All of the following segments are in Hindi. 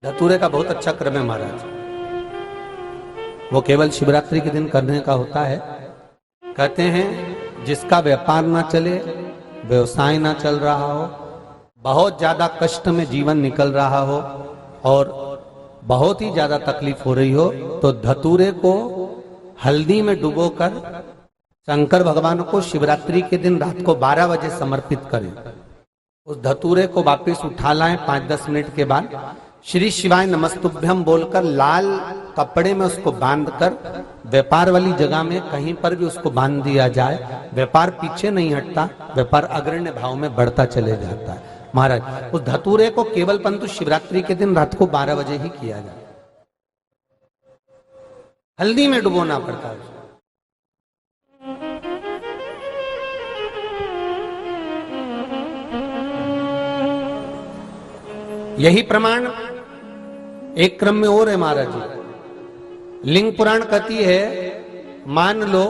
धतूरे का बहुत अच्छा क्रम है महाराज। वो केवल शिवरात्रि के दिन करने का होता है। कहते हैं जिसका व्यापार ना चले, व्यवसाय ना चल रहा हो, बहुत ज्यादा कष्ट में जीवन निकल रहा हो और बहुत ही ज्यादा तकलीफ हो रही हो, तो धतूरे को हल्दी में डुबोकर शंकर भगवान को शिवरात्रि के दिन रात को 12 बजे समर्पित करें। उस धतूरे को वापस उठा लाएं 5-10 मिनट के बाद, श्री शिवाय नमस्तुभ्यम बोलकर लाल कपड़े में उसको बांधकर व्यापार वाली जगह में कहीं पर भी उसको बांध दिया जाए। व्यापार पीछे नहीं हटता, व्यापार अग्रण्य भाव में बढ़ता चले जाता है। महाराज उस धतूरे को केवल परंतु शिवरात्रि के दिन रात को 12 बजे ही किया जाए। हल्दी में डुबोना पड़ता है। यही प्रमाण एक क्रम में और है महाराज जी। लिंग पुराण कहती है, मान लो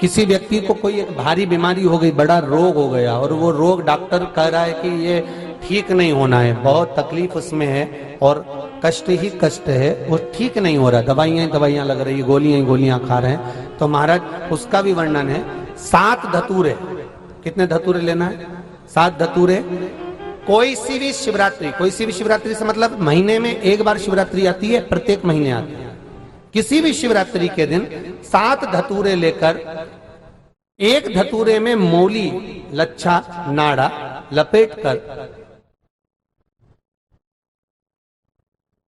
किसी व्यक्ति को कोई एक भारी बीमारी हो गई, बड़ा रोग हो गया और वो रोग डॉक्टर कह रहा है कि ये ठीक नहीं होना है, बहुत तकलीफ उसमें है और कष्ट ही कष्ट है, वो ठीक नहीं हो रहा, दवाइयां लग रही, गोलियां खा रहे हैं। तो महाराज उसका भी वर्णन है। 7 धतूरे, कितने धतूरे लेना है? 7 धतूरे। कोई सी भी शिवरात्रि से मतलब महीने में एक बार शिवरात्रि आती है, प्रत्येक महीने आती है। किसी भी शिवरात्रि के दिन 7 धतूरे लेकर एक धतूरे में मौली, लच्छा, नाड़ा लपेटकर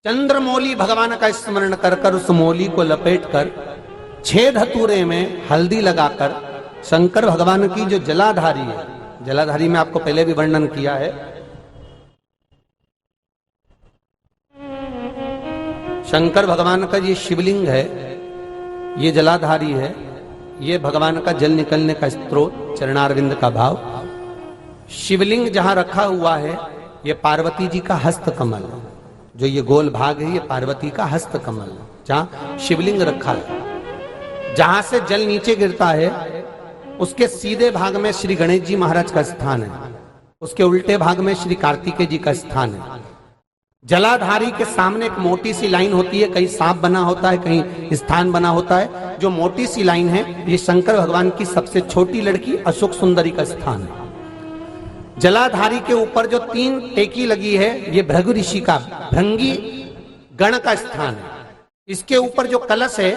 चंद्रमौली भगवान का स्मरण कर उस मौली को लपेटकर 6 धतूरे में हल्दी लगाकर शंकर भगवान की जो जलाधारी है, जलाधारी में आपको पहले भी वर्णन किया है, शंकर भगवान का ये शिवलिंग है, ये जलाधारी है, ये भगवान का जल निकलने का स्त्रोत, चरणारविंद का भाव। शिवलिंग जहां रखा हुआ है ये पार्वती जी का हस्त कमल, जो ये गोल भाग है ये पार्वती का हस्त कमल, जहां शिवलिंग रखा है। जहां से जल नीचे गिरता है उसके सीधे भाग में श्री गणेश जी महाराज का स्थान है, उसके उल्टे भाग में श्री कार्तिकेय जी का स्थान है। जलाधारी के सामने एक मोटी सी लाइन होती है, कहीं सांप बना होता है, कहीं स्थान बना होता है। जो मोटी सी लाइन है ये शंकर भगवान की सबसे छोटी लड़की अशोक सुंदरी का स्थान है। जलाधारी के ऊपर जो 3 टेकी लगी है ये भृगु ऋषि का, भृंगी गण का स्थान है। इसके ऊपर जो कलश है,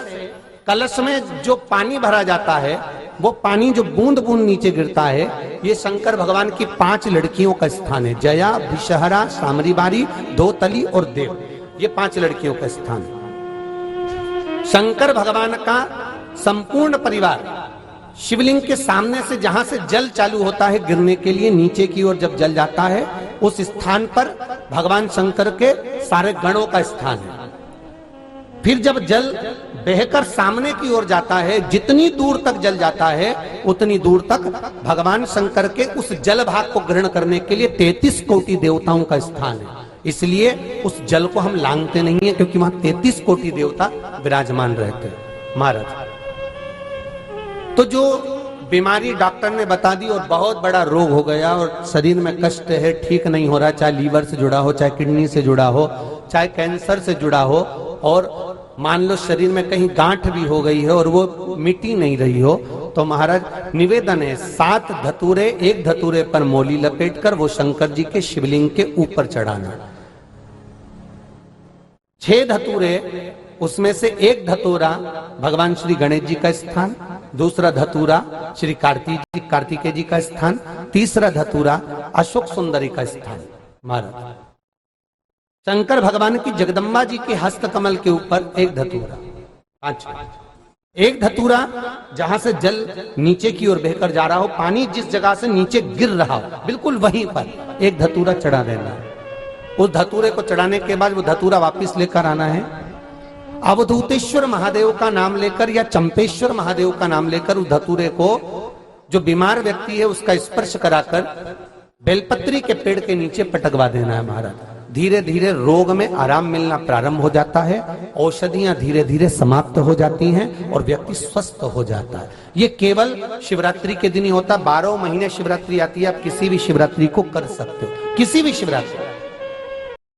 कलश में जो पानी भरा जाता है वो पानी जो बूंद बूंद नीचे गिरता है ये शंकर भगवान की 5 लड़कियों का स्थान है। जया, विषहरा, सामरीबारी, धोतली और देव, ये 5 लड़कियों का स्थान है। शंकर भगवान का संपूर्ण परिवार शिवलिंग के सामने से, जहां से जल चालू होता है गिरने के लिए नीचे की ओर जब जल जाता है, उस स्थान पर भगवान शंकर के सारे गणों का स्थान है। फिर जब जल बहकर सामने की ओर जाता है, जितनी दूर तक जल जाता है उतनी दूर तक भगवान शंकर के उस जल भाग को ग्रहण करने के लिए 33 कोटि देवताओं का स्थान है। इसलिए उस जल को हम लांघते नहीं है, क्योंकि वहां 33 कोटि देवता विराजमान रहते हैं महाराज। तो जो बीमारी डॉक्टर ने बता दी और बहुत बड़ा रोग हो गया और शरीर में कष्ट है, ठीक नहीं हो रहा, चाहे लीवर से जुड़ा हो, चाहे किडनी से जुड़ा हो, चाहे कैंसर से जुड़ा हो, और मान लो शरीर में कहीं गांठ भी हो गई है और वो मिटी नहीं रही हो, तो महाराज निवेदन है 7 धतूरे, एक धतूरे पर मौली लपेटकर वो शंकर जी के शिवलिंग के ऊपर चढ़ाना। 6 धतूरे, उसमें से एक धतूरा भगवान श्री गणेश जी का स्थान, दूसरा धतूरा श्री कार्तिकेय जी का स्थान, तीसरा धतूरा अशोक सुंदरी का स्थान। महाराज शंकर भगवान की जगदम्बा जी के हस्त कमल के ऊपर एक धतूरा, 5, एक धतूरा जहां से जल नीचे की ओर बहकर जा रहा हो, पानी जिस जगह से नीचे गिर रहा हो बिल्कुल वहीं पर एक धतूरा चढ़ा देना है। उस धतूरे को चढ़ाने के बाद वो धतूरा वापस लेकर आना है। अवधूतेश्वर महादेव का नाम लेकर या चंपेश्वर महादेव का नाम लेकर उस धतूरे को, जो बीमार व्यक्ति है उसका स्पर्श कराकर बेलपत्री के पेड़ के नीचे पटकवा देना है महाराज। धीरे धीरे रोग में आराम मिलना प्रारंभ हो जाता है, औषधियां धीरे धीरे समाप्त हो जाती हैं और व्यक्ति स्वस्थ हो जाता है। ये केवल शिवरात्रि के दिन ही होता। 12 महीने शिवरात्रि आती है, आप किसी भी शिवरात्रि को कर सकते हो, किसी भी शिवरात्रि।